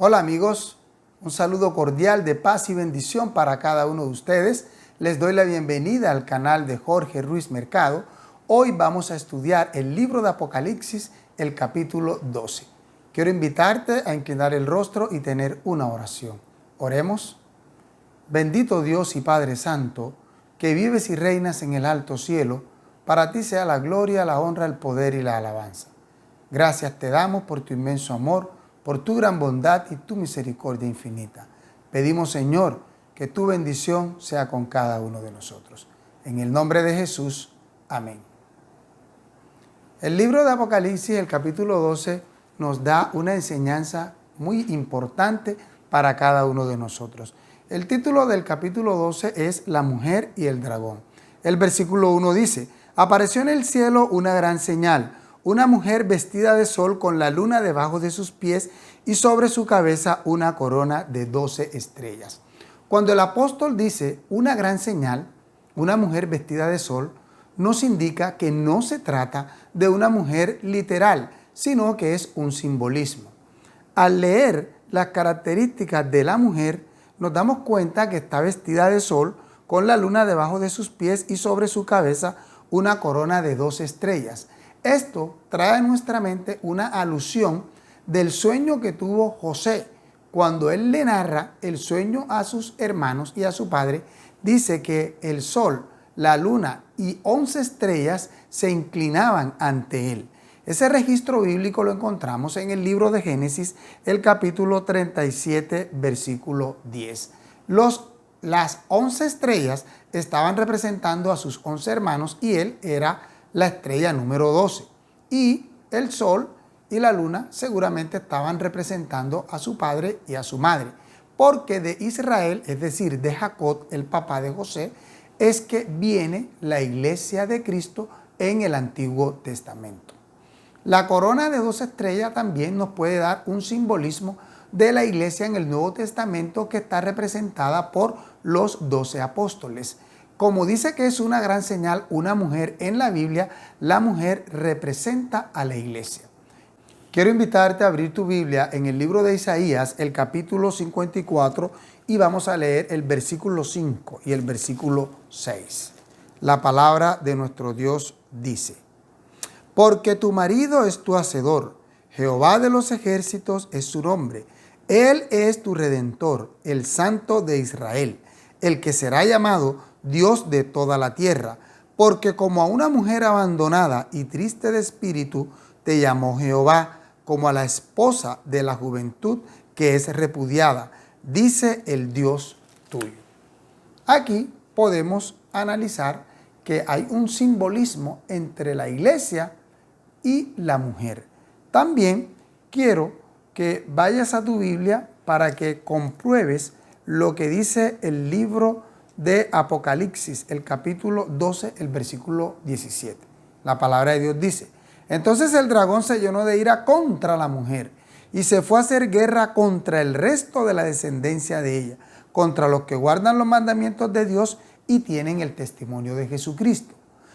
Hola amigos, un saludo cordial de paz y bendición para cada uno de ustedes. Les doy la bienvenida al canal de Jorge Ruiz Mercado. Hoy vamos a estudiar el libro de Apocalipsis, el capítulo 12. Quiero invitarte a inclinar el rostro y tener una oración. Oremos. Bendito Dios y Padre Santo, que vives y reinas en el alto cielo, para ti sea la gloria, la honra, el poder y la alabanza. Gracias te damos por tu inmenso amor, por tu gran bondad y tu misericordia infinita. Pedimos, Señor, que tu bendición sea con cada uno de nosotros. En el nombre de Jesús, amén. El libro de Apocalipsis, el capítulo 12, nos da una enseñanza muy importante para cada uno de nosotros. El título del capítulo 12 es La mujer y el dragón. El versículo 1 dice: apareció en el cielo una gran señal, una mujer vestida de sol con la luna debajo de sus pies y sobre su cabeza una corona de 12 estrellas. Cuando el apóstol dice una gran señal, una mujer vestida de sol, nos indica que no se trata de una mujer literal, sino que es un simbolismo. Al leer las características de la mujer, nos damos cuenta que está vestida de sol con la luna debajo de sus pies y sobre su cabeza una corona de 12 estrellas. Esto trae a nuestra mente una alusión del sueño que tuvo José. Cuando él le narra el sueño a sus hermanos y a su padre, dice que el sol, la luna y 11 estrellas se inclinaban ante él. Ese registro bíblico lo encontramos en el libro de Génesis, el capítulo 37, versículo 10. Las 11 estrellas estaban representando a sus 11 hermanos y él era la estrella número 12. Y el sol y la luna seguramente estaban representando a su padre y a su madre. Porque de Israel, es decir, de Jacob, el papá de José, es que viene la iglesia de Cristo en el Antiguo Testamento. La corona de 12 estrellas también nos puede dar un simbolismo de la iglesia en el Nuevo Testamento que está representada por los 12 apóstoles. Como dice que es una gran señal una mujer en la Biblia, la mujer representa a la iglesia. Quiero invitarte a abrir tu Biblia en el libro de Isaías, el capítulo 54, y vamos a leer el versículo 5 y el versículo 6. La palabra de nuestro Dios dice: porque tu marido es tu hacedor, Jehová de los ejércitos es su nombre. Él es tu redentor, el Santo de Israel, el que será llamado Dios de toda la tierra. Porque como a una mujer abandonada y triste de espíritu, te llamó Jehová, como a la esposa de la juventud que es repudiada, dice el Dios tuyo. Aquí podemos analizar que hay un simbolismo entre la iglesia y la mujer. También quiero que vayas a tu Biblia para que compruebes lo que dice el libro de Apocalipsis, el capítulo 12, el versículo 17. La palabra de Dios dice: entonces el dragón se llenó de ira contra la mujer y se fue a hacer guerra contra el resto de la descendencia de ella, contra los que guardan los mandamientos de Dios y tienen el testimonio de Jesucristo.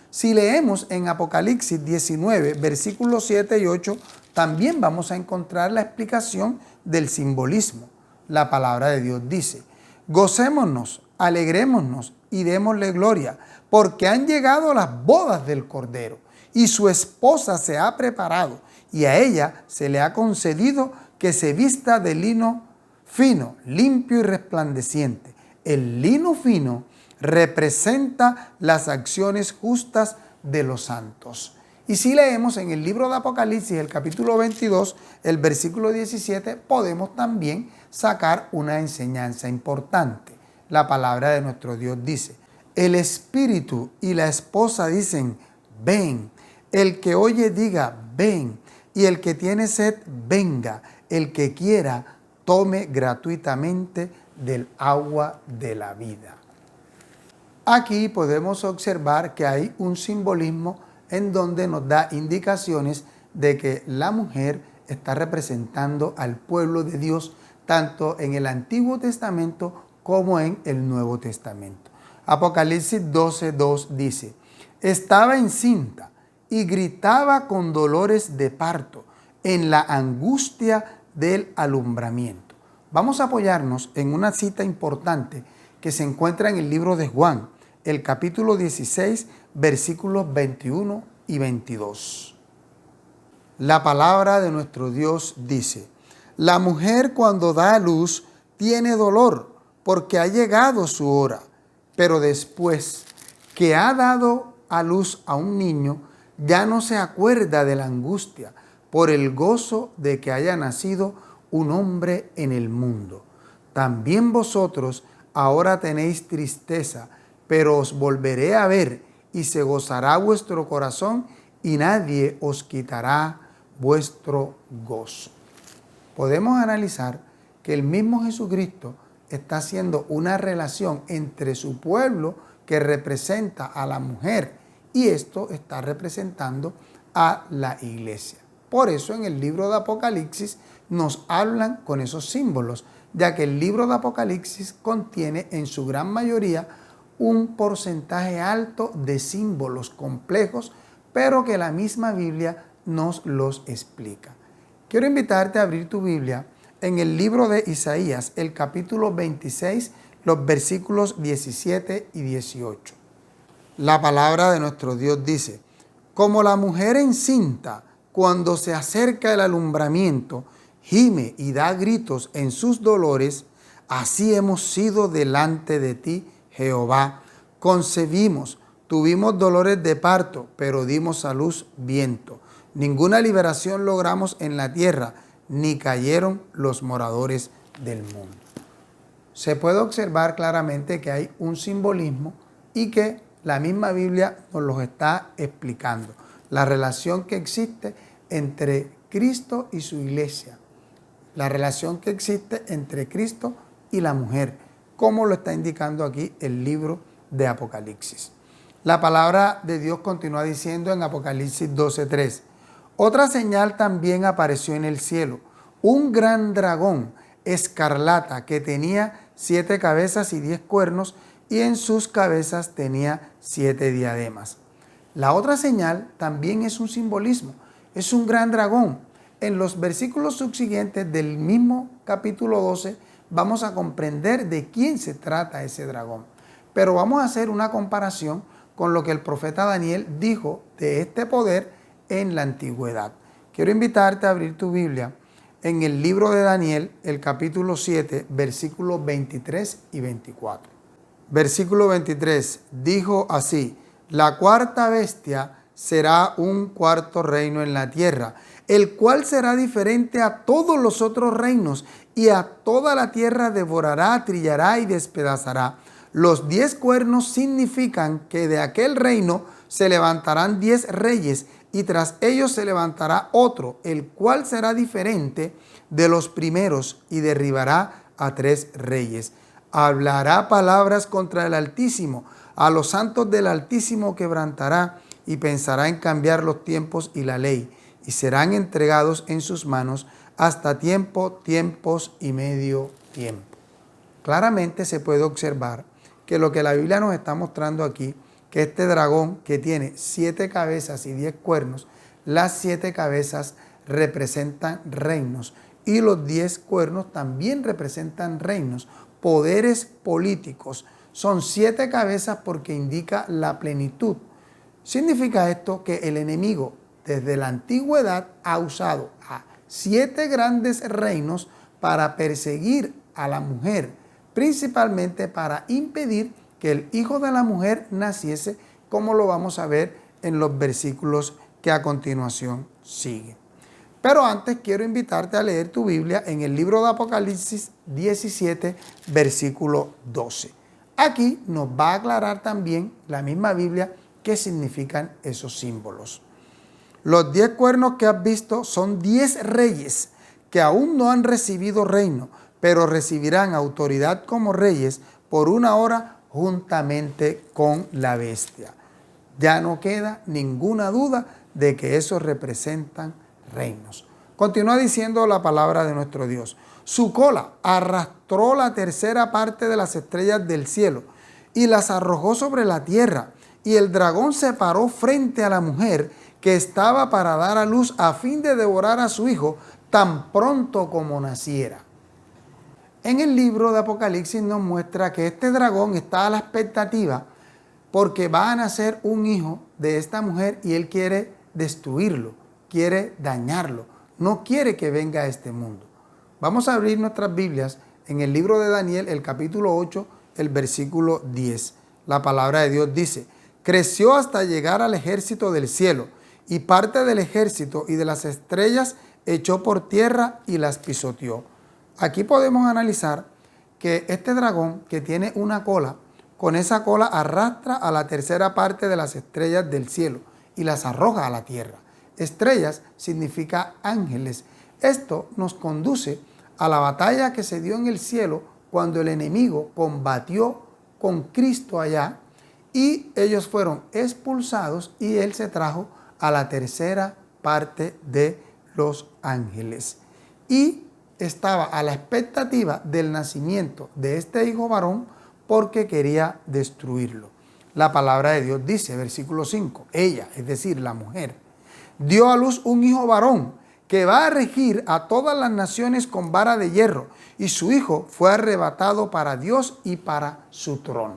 Si leemos en Apocalipsis 19, versículos 7 y 8, también vamos a encontrar la explicación del simbolismo. La palabra de Dios dice: gocémonos, alegrémonos y démosle gloria, porque han llegado las bodas del Cordero, y su esposa se ha preparado, y a ella se le ha concedido que se vista de lino fino, limpio y resplandeciente. El lino fino representa las acciones justas de los santos. Y si leemos en el libro de Apocalipsis, el capítulo 22, el versículo 17, podemos también sacar una enseñanza importante. La palabra de nuestro Dios dice: el espíritu y la esposa dicen, ven. El que oye diga, ven. Y el que tiene sed, venga. El que quiera, tome gratuitamente del agua de la vida. Aquí podemos observar que hay un simbolismo en donde nos da indicaciones de que la mujer está representando al pueblo de Dios tanto en el Antiguo Testamento como en el Nuevo Testamento. Apocalipsis 12:2 dice: estaba encinta y gritaba con dolores de parto en la angustia del alumbramiento. Vamos a apoyarnos en una cita importante que se encuentra en el libro de Juan, el capítulo 16, versículos 21 y 22. La palabra de nuestro Dios dice: la mujer cuando da a luz tiene dolor porque ha llegado su hora, pero después que ha dado a luz a un niño, ya no se acuerda de la angustia por el gozo de que haya nacido un hombre en el mundo. También vosotros ahora tenéis tristeza, pero os volveré a ver y se gozará vuestro corazón y nadie os quitará vuestro gozo. Podemos analizar que el mismo Jesucristo está haciendo una relación entre su pueblo, que representa a la mujer, y esto está representando a la iglesia. Por eso en el libro de Apocalipsis nos hablan con esos símbolos, ya que el libro de Apocalipsis contiene en su gran mayoría un porcentaje alto de símbolos complejos, pero que la misma Biblia nos los explica. Quiero invitarte a abrir tu Biblia en el libro de Isaías, el capítulo 26, los versículos 17 y 18. La palabra de nuestro Dios dice: como la mujer encinta, cuando se acerca el alumbramiento, gime y da gritos en sus dolores, así hemos sido delante de ti, Jehová. Concebimos, tuvimos dolores de parto, pero dimos a luz viento. Ninguna liberación logramos en la tierra, ni cayeron los moradores del mundo. Se puede observar claramente que hay un simbolismo y que la misma Biblia nos los está explicando. La relación que existe entre Cristo y su iglesia. La relación que existe entre Cristo y la mujer, como lo está indicando aquí el libro de Apocalipsis. La palabra de Dios continúa diciendo en Apocalipsis 12:3. Otra señal también apareció en el cielo, un gran dragón escarlata que tenía 7 cabezas y 10 cuernos, y en sus cabezas tenía 7 diademas. La otra señal también es un simbolismo, es un gran dragón. En los versículos subsiguientes del mismo capítulo 12 vamos a comprender de quién se trata ese dragón. Pero vamos a hacer una comparación con lo que el profeta Daniel dijo de este poder en la antigüedad. Quiero invitarte a abrir tu Biblia en el libro de Daniel, el capítulo 7, versículos 23 y 24. Versículo 23, dijo así: la cuarta bestia será un cuarto reino en la tierra, el cual será diferente a todos los otros reinos, y a toda la tierra devorará, trillará y despedazará. Los 10 cuernos significan que de aquel reino se levantarán 10 reyes, y tras ellos se levantará otro, el cual será diferente de los primeros, y derribará a 3 reyes. Hablará palabras contra el Altísimo, a los santos del Altísimo quebrantará, y pensará en cambiar los tiempos y la ley, y serán entregados en sus manos hasta tiempo, tiempos y medio tiempo. Claramente se puede observar que lo que la Biblia nos está mostrando aquí, que este dragón que tiene 7 cabezas y 10 cuernos, las 7 cabezas representan reinos y los 10 cuernos también representan reinos, poderes políticos. Son 7 cabezas porque indica la plenitud. Significa esto que el enemigo desde la antigüedad ha usado a 7 grandes reinos para perseguir a la mujer, principalmente para impedir que el hijo de la mujer naciese, como lo vamos a ver en los versículos que a continuación siguen. Pero antes quiero invitarte a leer tu Biblia en el libro de Apocalipsis 17, versículo 12. Aquí nos va a aclarar también la misma Biblia qué significan esos símbolos. Los 10 cuernos que has visto son 10 reyes que aún no han recibido reino, pero recibirán autoridad como reyes por una hora juntamente con la bestia. Ya no queda ninguna duda de que esos representan reinos. Continúa diciendo la palabra de nuestro Dios. Su cola arrastró la tercera parte de las estrellas del cielo y las arrojó sobre la tierra. Y el dragón se paró frente a la mujer que estaba para dar a luz a fin de devorar a su hijo tan pronto como naciera. En el libro de Apocalipsis nos muestra que este dragón está a la expectativa porque va a nacer un hijo de esta mujer y él quiere destruirlo, quiere dañarlo, no quiere que venga a este mundo. Vamos a abrir nuestras Biblias en el libro de Daniel, el capítulo 8, el versículo 10. La palabra de Dios dice: creció hasta llegar al ejército del cielo, y parte del ejército y de las estrellas echó por tierra y las pisoteó. Aquí podemos analizar que este dragón, que tiene una cola, con esa cola arrastra a la tercera parte de las estrellas del cielo y las arroja a la tierra. Estrellas significa ángeles. Esto nos conduce a la batalla que se dio en el cielo cuando el enemigo combatió con Cristo allá y ellos fueron expulsados y él se trajo a la tercera parte de los ángeles. Y estaba a la expectativa del nacimiento de este hijo varón porque quería destruirlo. La palabra de Dios dice, versículo 5, ella, es decir, la mujer, dio a luz un hijo varón que va a regir a todas las naciones con vara de hierro, y su hijo fue arrebatado para Dios y para su trono.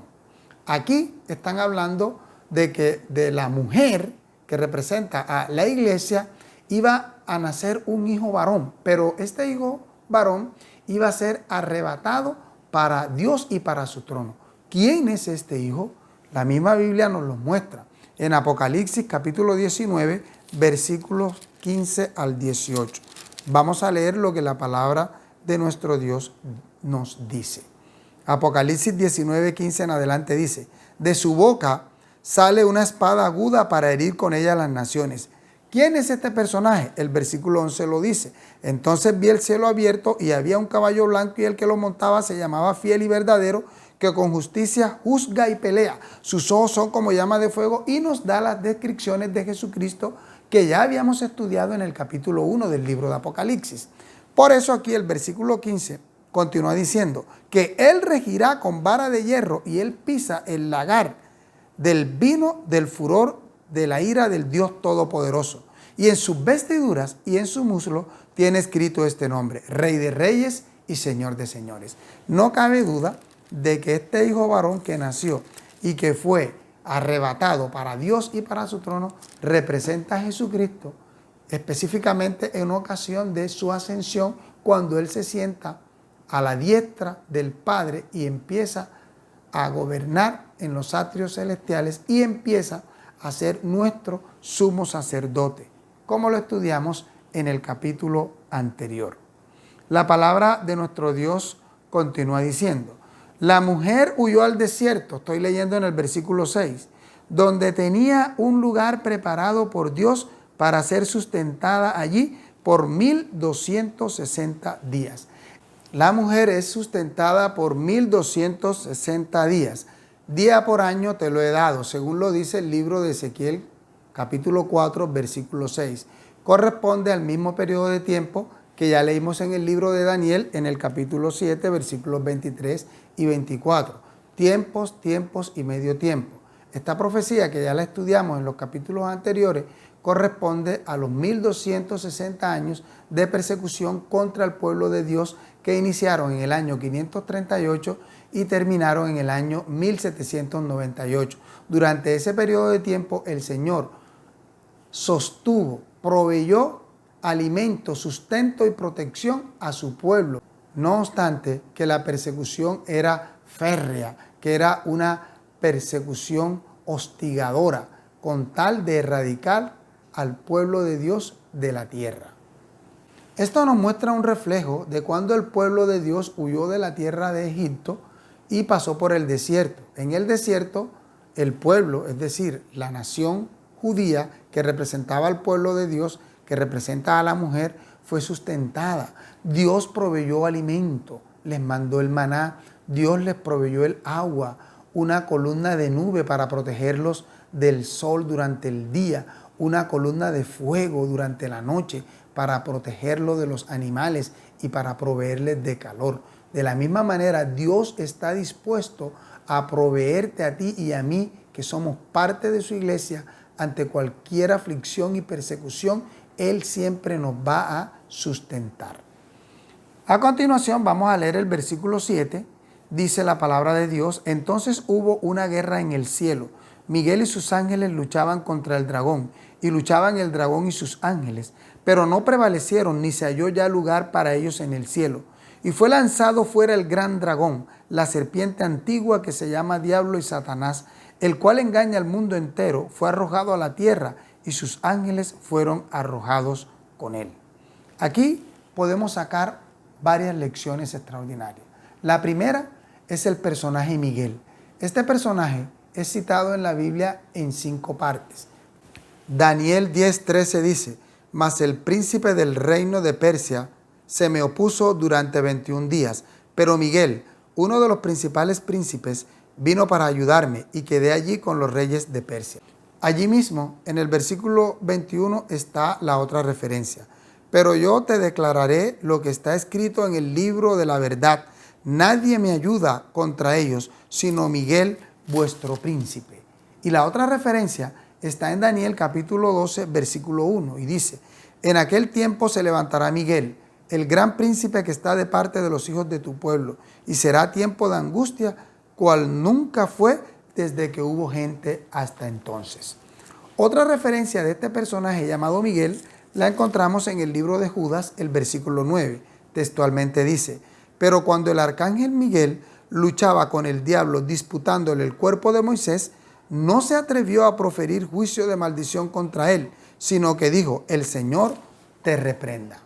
Aquí están hablando de que de la mujer que representa a la iglesia iba a nacer un hijo varón, pero este hijo varón iba a ser arrebatado para Dios y para su trono. ¿Quién es este hijo? La misma Biblia nos lo muestra en Apocalipsis capítulo 19, versículos 15 al 18. Vamos a leer lo que la palabra de nuestro Dios nos dice. Apocalipsis 19, 15 en adelante dice: de su boca sale una espada aguda para herir con ella a las naciones. ¿Quién es este personaje? El versículo 11 lo dice. Entonces vi el cielo abierto y había un caballo blanco y el que lo montaba se llamaba Fiel y Verdadero, que con justicia juzga y pelea. Sus ojos son como llama de fuego, y nos da las descripciones de Jesucristo que ya habíamos estudiado en el capítulo 1 del libro de Apocalipsis. Por eso aquí el versículo 15 continúa diciendo que él regirá con vara de hierro y él pisa el lagar del vino del furor de la ira del Dios Todopoderoso. Y en sus vestiduras y en su muslo tiene escrito este nombre: Rey de Reyes y Señor de Señores. No cabe duda de que este hijo varón que nació y que fue arrebatado para Dios y para su trono representa a Jesucristo, específicamente en ocasión de su ascensión, cuando él se sienta a la diestra del Padre y empieza a gobernar en los atrios celestiales y empieza a ser nuestro sumo sacerdote, como lo estudiamos en el capítulo anterior. La palabra de nuestro Dios continúa diciendo: la mujer huyó al desierto, estoy leyendo en el versículo 6, donde tenía un lugar preparado por Dios para ser sustentada allí por 1260 días. La mujer es sustentada por 1260 días. Día por año te lo he dado, según lo dice el libro de Ezequiel, capítulo 4, versículo 6. Corresponde al mismo periodo de tiempo que ya leímos en el libro de Daniel, en el capítulo 7, versículos 23 y 24. Tiempos, tiempos y medio tiempo. Esta profecía, que ya la estudiamos en los capítulos anteriores, corresponde a los 1260 años de persecución contra el pueblo de Dios que iniciaron en el año 538 y terminaron en el año 1798. Durante ese periodo de tiempo el Señor sostuvo, proveyó alimento, sustento y protección a su pueblo. No obstante que la persecución era férrea, que era una persecución hostigadora, con tal de erradicar al pueblo de Dios de la tierra. Esto nos muestra un reflejo de cuando el pueblo de Dios huyó de la tierra de Egipto y pasó por el desierto. En el desierto, el pueblo, es decir, la nación judía que representaba al pueblo de Dios, que representa a la mujer, fue sustentada. Dios proveyó alimento, les mandó el maná, Dios les proveyó el agua, una columna de nube para protegerlos del sol durante el día, una columna de fuego durante la noche para protegerlos de los animales y para proveerles de calor. De la misma manera, Dios está dispuesto a proveerte a ti y a mí, que somos parte de su iglesia, ante cualquier aflicción y persecución. Él siempre nos va a sustentar. A continuación vamos a leer el versículo 7. Dice la palabra de Dios: entonces hubo una guerra en el cielo. Miguel y sus ángeles luchaban contra el dragón, y luchaban el dragón y sus ángeles, pero no prevalecieron, ni se halló ya lugar para ellos en el cielo. Y fue lanzado fuera el gran dragón, la serpiente antigua que se llama Diablo y Satanás, el cual engaña al mundo entero. Fue arrojado a la tierra, y sus ángeles fueron arrojados con él. Aquí podemos sacar varias lecciones extraordinarias. La primera es el personaje Miguel. Este personaje es citado en la Biblia en 5 partes. Daniel 10:13 dice: mas el príncipe del reino de Persia se me opuso durante 21 días, pero Miguel, uno de los principales príncipes, vino para ayudarme, y quedé allí con los reyes de Persia. Allí mismo, en el versículo 21, está la otra referencia. Pero yo te declararé lo que está escrito en el libro de la verdad. Nadie me ayuda contra ellos, sino Miguel, vuestro príncipe. Y la otra referencia está en Daniel capítulo 12, versículo 1, y dice: en aquel tiempo se levantará Miguel, el gran príncipe que está de parte de los hijos de tu pueblo, y será tiempo de angustia, cual nunca fue desde que hubo gente hasta entonces. Otra referencia de este personaje llamado Miguel la encontramos en el libro de Judas, el versículo 9. Textualmente dice: pero cuando el arcángel Miguel luchaba con el diablo disputándole el cuerpo de Moisés, no se atrevió a proferir juicio de maldición contra él, sino que dijo: el Señor te reprenda.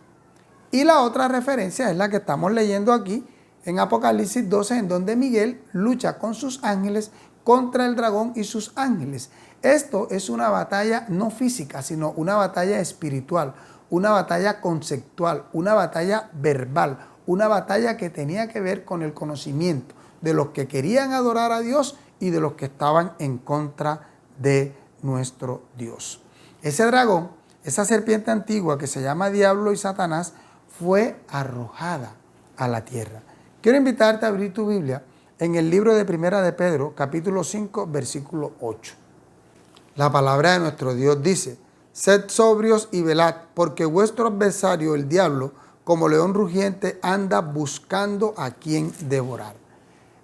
Y la otra referencia es la que estamos leyendo aquí en Apocalipsis 12, en donde Miguel lucha con sus ángeles contra el dragón y sus ángeles. Esto es una batalla no física, sino una batalla espiritual, una batalla conceptual, una batalla verbal, una batalla que tenía que ver con el conocimiento de los que querían adorar a Dios y de los que estaban en contra de nuestro Dios. Ese dragón, esa serpiente antigua que se llama Diablo y Satanás, fue arrojada a la tierra. Quiero invitarte a abrir tu Biblia en el libro de Primera de Pedro, capítulo 5, versículo 8. La palabra de nuestro Dios dice: sed sobrios y velad, porque vuestro adversario, el diablo, como león rugiente, anda buscando a quien devorar.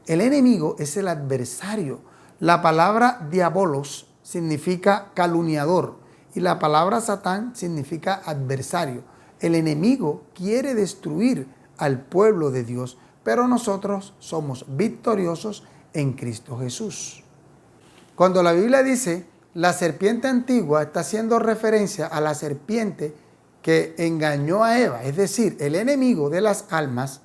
El enemigo es el adversario. La palabra diabolos significa calumniador y la palabra satán significa adversario. El enemigo quiere destruir al pueblo de Dios, pero nosotros somos victoriosos en Cristo Jesús. Cuando la Biblia dice la serpiente antigua, está haciendo referencia a la serpiente que engañó a Eva, es decir, el enemigo de las almas,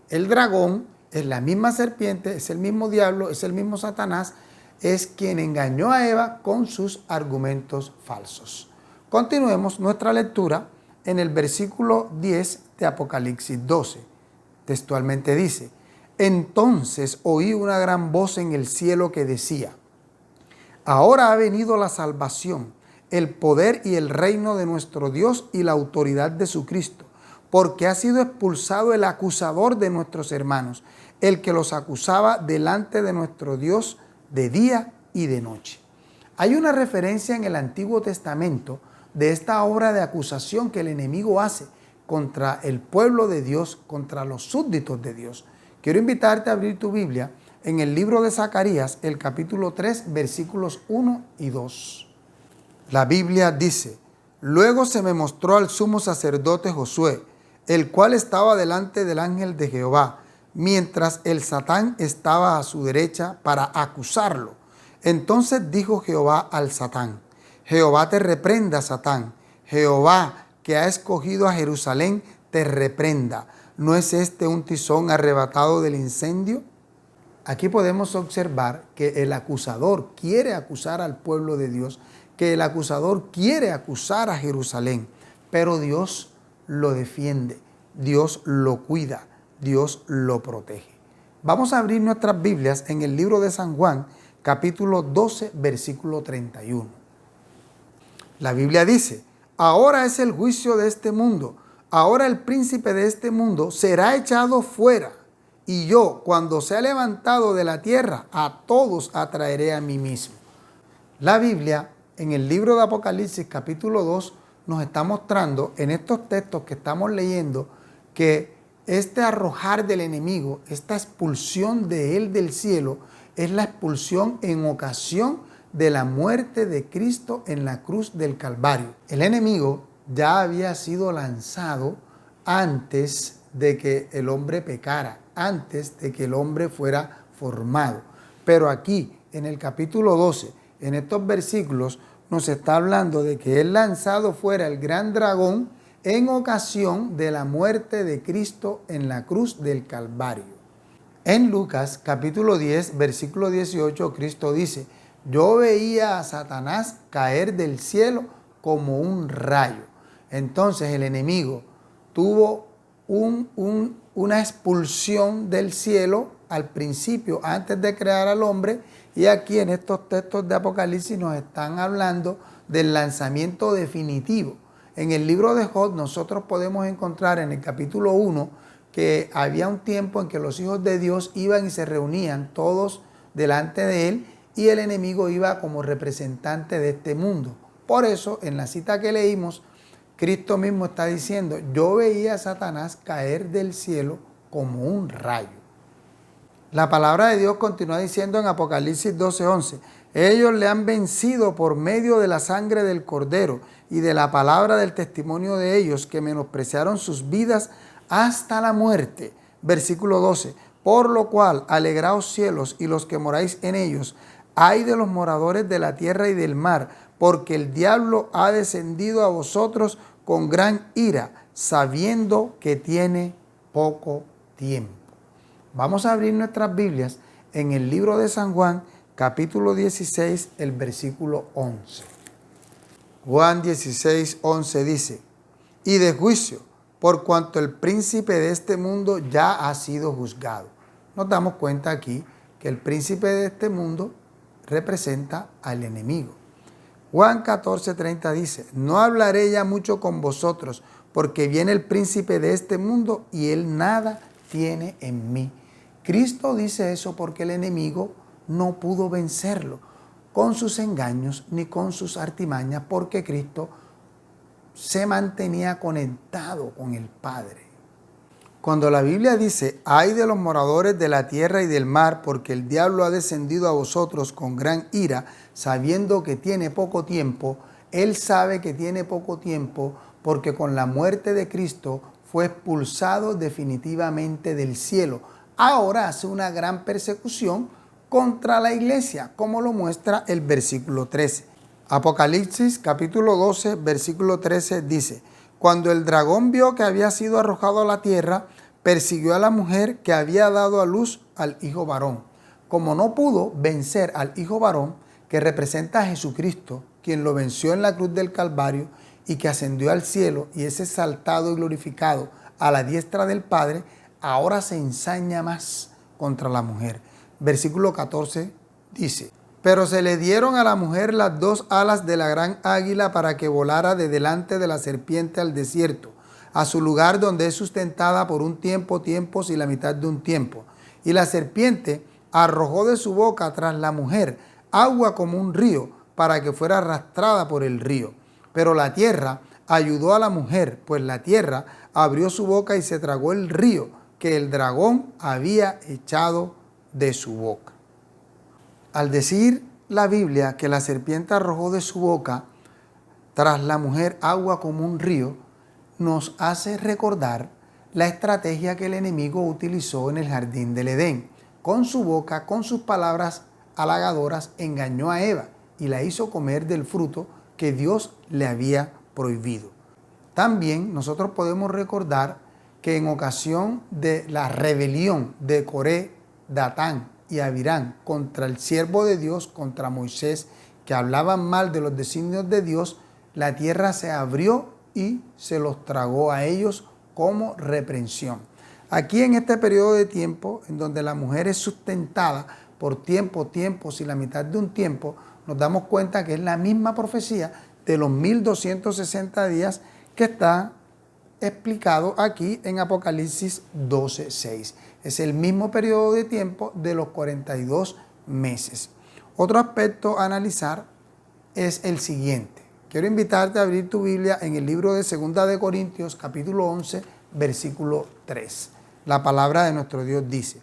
el dragón, es la misma serpiente, es el mismo diablo, es el mismo Satanás, es quien engañó a Eva con sus argumentos falsos. Continuemos nuestra lectura en el versículo 10 de Apocalipsis 12. Textualmente dice: entonces oí una gran voz en el cielo que decía: ahora ha venido la salvación, el poder y el reino de nuestro Dios y la autoridad de su Cristo, porque ha sido expulsado el acusador de nuestros hermanos, el que los acusaba delante de nuestro Dios de día y de noche. Hay una referencia en el Antiguo Testamento de esta obra de acusación que el enemigo hace contra el pueblo de Dios, contra los súbditos de Dios. Quiero invitarte a abrir tu Biblia en el libro de Zacarías, el capítulo 3, versículos 1 y 2. La Biblia dice: luego se me mostró al sumo sacerdote Josué, el cual estaba delante del ángel de Jehová, mientras el Satán estaba a su derecha para acusarlo. Entonces dijo Jehová al Satán: Jehová te reprenda, Satán. Jehová, que ha escogido a Jerusalén, te reprenda. ¿No es este un tizón arrebatado del incendio? Aquí podemos observar que el acusador quiere acusar al pueblo de Dios, que el acusador quiere acusar a Jerusalén, pero Dios lo defiende, Dios lo cuida, Dios lo protege. Vamos a abrir nuestras Biblias en el libro de San Juan, capítulo 12, versículo 31. La Biblia dice: ahora es el juicio de este mundo, ahora el príncipe de este mundo será echado fuera. Y yo, cuando sea levantado de la tierra, a todos atraeré a mí mismo. La Biblia, en el libro de Apocalipsis, capítulo 2, nos está mostrando en estos textos que estamos leyendo que este arrojar del enemigo, esta expulsión de él del cielo, es la expulsión en ocasión de la muerte de Cristo en la cruz del Calvario. El enemigo ya había sido lanzado antes de que el hombre pecara, antes de que el hombre fuera formado. Pero aquí, en el capítulo 12, en estos versículos, nos está hablando de que es lanzado fuera el gran dragón en ocasión de la muerte de Cristo en la cruz del Calvario. En Lucas capítulo 10, versículo 18, Cristo dice: yo veía a Satanás caer del cielo como un rayo. Entonces el enemigo tuvo una expulsión del cielo al principio, antes de crear al hombre, y aquí en estos textos de Apocalipsis nos están hablando del lanzamiento definitivo. En el libro de Job nosotros podemos encontrar en el capítulo 1 que había un tiempo en que los hijos de Dios iban y se reunían todos delante de él, y el enemigo iba como representante de este mundo. Por eso, en la cita que leímos, Cristo mismo está diciendo: yo veía a Satanás caer del cielo como un rayo. La palabra de Dios continúa diciendo en Apocalipsis 12:11: ellos le han vencido por medio de la sangre del Cordero y de la palabra del testimonio de ellos, que menospreciaron sus vidas hasta la muerte. Versículo 12: por lo cual, alegraos cielos y los que moráis en ellos. Ay de los moradores de la tierra y del mar, porque el diablo ha descendido a vosotros con gran ira, sabiendo que tiene poco tiempo. Vamos a abrir nuestras Biblias en el libro de San Juan, capítulo 16, el versículo 11. Juan 16, 11 dice: y de juicio, por cuanto el príncipe de este mundo ya ha sido juzgado. Nos damos cuenta aquí que el príncipe de este mundo representa al enemigo. Juan 14:30 dice: no hablaré ya mucho con vosotros, porque viene el príncipe de este mundo y él nada tiene en mí. Cristo dice eso porque el enemigo no pudo vencerlo con sus engaños ni con sus artimañas, porque Cristo se mantenía conectado con el Padre. Cuando la Biblia dice: ay de los moradores de la tierra y del mar, porque el diablo ha descendido a vosotros con gran ira, sabiendo que tiene poco tiempo, él sabe que tiene poco tiempo porque con la muerte de Cristo fue expulsado definitivamente del cielo. Ahora hace una gran persecución contra la iglesia, como lo muestra el versículo 13. Apocalipsis capítulo 12, versículo 13 dice: cuando el dragón vio que había sido arrojado a la tierra, persiguió a la mujer que había dado a luz al hijo varón. Como no pudo vencer al hijo varón, que representa a Jesucristo, quien lo venció en la cruz del Calvario y que ascendió al cielo y es exaltado y glorificado a la diestra del Padre, ahora se ensaña más contra la mujer. Versículo 14 dice: pero se le dieron a la mujer las dos alas de la gran águila para que volara de delante de la serpiente al desierto, a su lugar donde es sustentada por un tiempo, tiempos y la mitad de un tiempo. Y la serpiente arrojó de su boca tras la mujer agua como un río, para que fuera arrastrada por el río. Pero la tierra ayudó a la mujer, pues la tierra abrió su boca y se tragó el río que el dragón había echado de su boca. Al decir la Biblia que la serpiente arrojó de su boca tras la mujer agua como un río, nos hace recordar la estrategia que el enemigo utilizó en el jardín del Edén. Con su boca, con sus palabras halagadoras, engañó a Eva y la hizo comer del fruto que Dios le había prohibido. También nosotros podemos recordar que en ocasión de la rebelión de Coré, Datán y Abirán contra el siervo de Dios, contra Moisés, que hablaban mal de los designios de Dios, la tierra se abrió y se los tragó a ellos como reprensión. Aquí en este periodo de tiempo, en donde la mujer es sustentada por tiempo, tiempos y la mitad de un tiempo, nos damos cuenta que es la misma profecía de los 1260 días que está explicado aquí en Apocalipsis 12:6. Es el mismo periodo de tiempo de los 42 meses. Otro aspecto a analizar es el siguiente. Quiero invitarte a abrir tu Biblia en el libro de 2 de Corintios, capítulo 11, versículo 3. La palabra de nuestro Dios dice: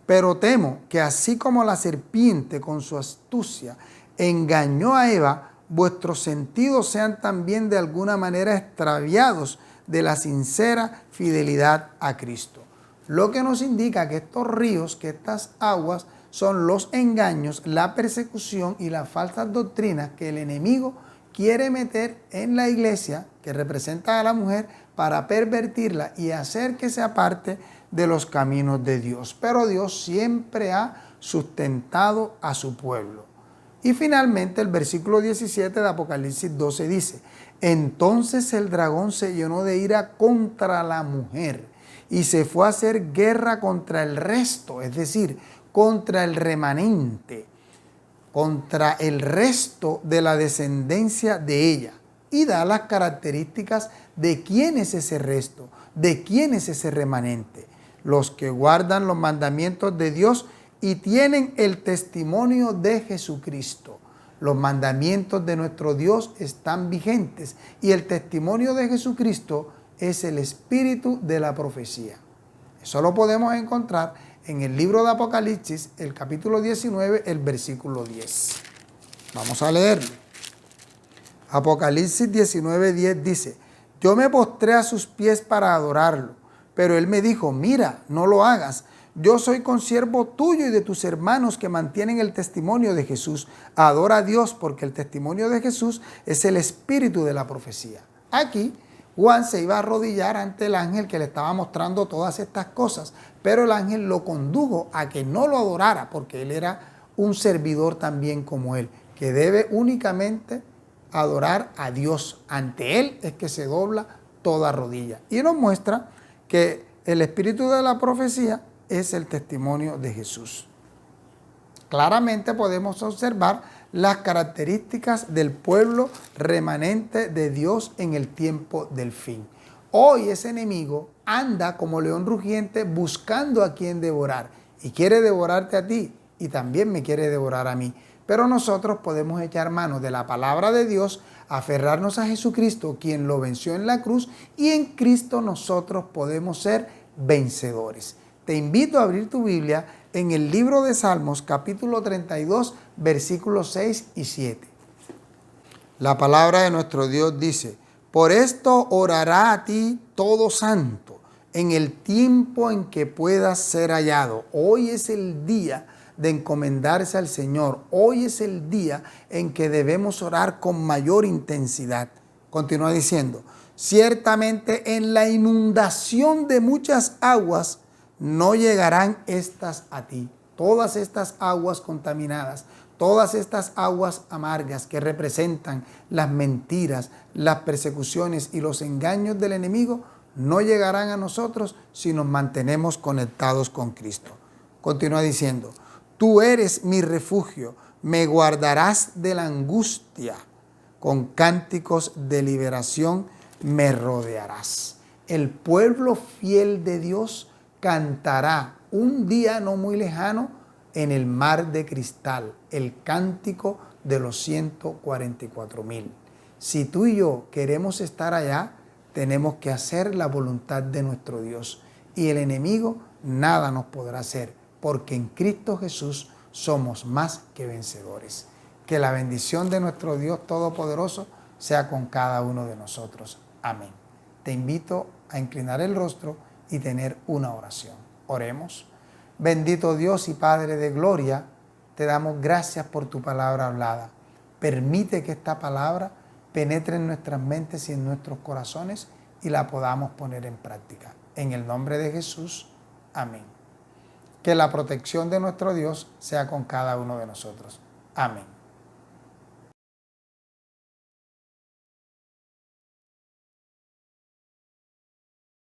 pero temo que así como la serpiente con su astucia engañó a Eva, vuestros sentidos sean también de alguna manera extraviados de la sincera fidelidad a Cristo. Lo que nos indica que estos ríos, que estas aguas, son los engaños, la persecución y las falsas doctrinas que el enemigo quiere meter en la iglesia, que representa a la mujer, para pervertirla y hacer que se aparte de los caminos de Dios. Pero Dios siempre ha sustentado a su pueblo. Y finalmente el versículo 17 de Apocalipsis 12 dice: entonces el dragón se llenó de ira contra la mujer y se fue a hacer guerra contra el resto, es decir, contra el remanente, contra el resto de la descendencia de ella. Y da las características de quién es ese resto, de quién es ese remanente. Los que guardan los mandamientos de Dios y tienen el testimonio de Jesucristo. Los mandamientos de nuestro Dios están vigentes y el testimonio de Jesucristo es el espíritu de la profecía. Eso lo podemos encontrar en el libro de Apocalipsis, el capítulo 19, el versículo 10. Vamos a leerlo. Apocalipsis 19, 10 dice: yo me postré a sus pies para adorarlo, pero él me dijo: mira, no lo hagas. Yo soy consiervo tuyo y de tus hermanos que mantienen el testimonio de Jesús. Adora a Dios, porque el testimonio de Jesús es el espíritu de la profecía. Aquí Juan se iba a arrodillar ante el ángel que le estaba mostrando todas estas cosas, pero el ángel lo condujo a que no lo adorara, porque él era un servidor también como él, que debe únicamente adorar a Dios. Ante él es que se dobla toda rodilla. Y nos muestra que el espíritu de la profecía es el testimonio de Jesús. Claramente podemos observar las características del pueblo remanente de Dios en el tiempo del fin. Hoy ese enemigo anda como león rugiente buscando a quien devorar, y quiere devorarte a ti y también me quiere devorar a mí. Pero nosotros podemos echar mano de la palabra de Dios, aferrarnos a Jesucristo, quien lo venció en la cruz, y en Cristo nosotros podemos ser vencedores. Te invito a abrir tu Biblia en el libro de Salmos, capítulo 32, versículos 6 y 7. La palabra de nuestro Dios dice: por esto orará a ti todo santo, en el tiempo en que puedas ser hallado. Hoy es el día de encomendarse al Señor. Hoy es el día en que debemos orar con mayor intensidad. Continúa diciendo: ciertamente en la inundación de muchas aguas no llegarán estas a ti. Todas estas aguas contaminadas, todas estas aguas amargas que representan las mentiras, las persecuciones y los engaños del enemigo, no llegarán a nosotros si nos mantenemos conectados con Cristo. Continúa diciendo: tú eres mi refugio, me guardarás de la angustia, con cánticos de liberación me rodearás. El pueblo fiel de Dios cantará un día no muy lejano en el mar de cristal, el cántico de los 144,000. Si tú y yo queremos estar allá, tenemos que hacer la voluntad de nuestro Dios, y el enemigo nada nos podrá hacer, porque en Cristo Jesús somos más que vencedores. Que la bendición de nuestro Dios Todopoderoso sea con cada uno de nosotros. Amén. Te invito a inclinar el rostro y tener una oración. Oremos. Bendito Dios y Padre de gloria, te damos gracias por tu palabra hablada. Permite que esta palabra penetre en nuestras mentes y en nuestros corazones y la podamos poner en práctica. En el nombre de Jesús. Amén. Que la protección de nuestro Dios sea con cada uno de nosotros. Amén.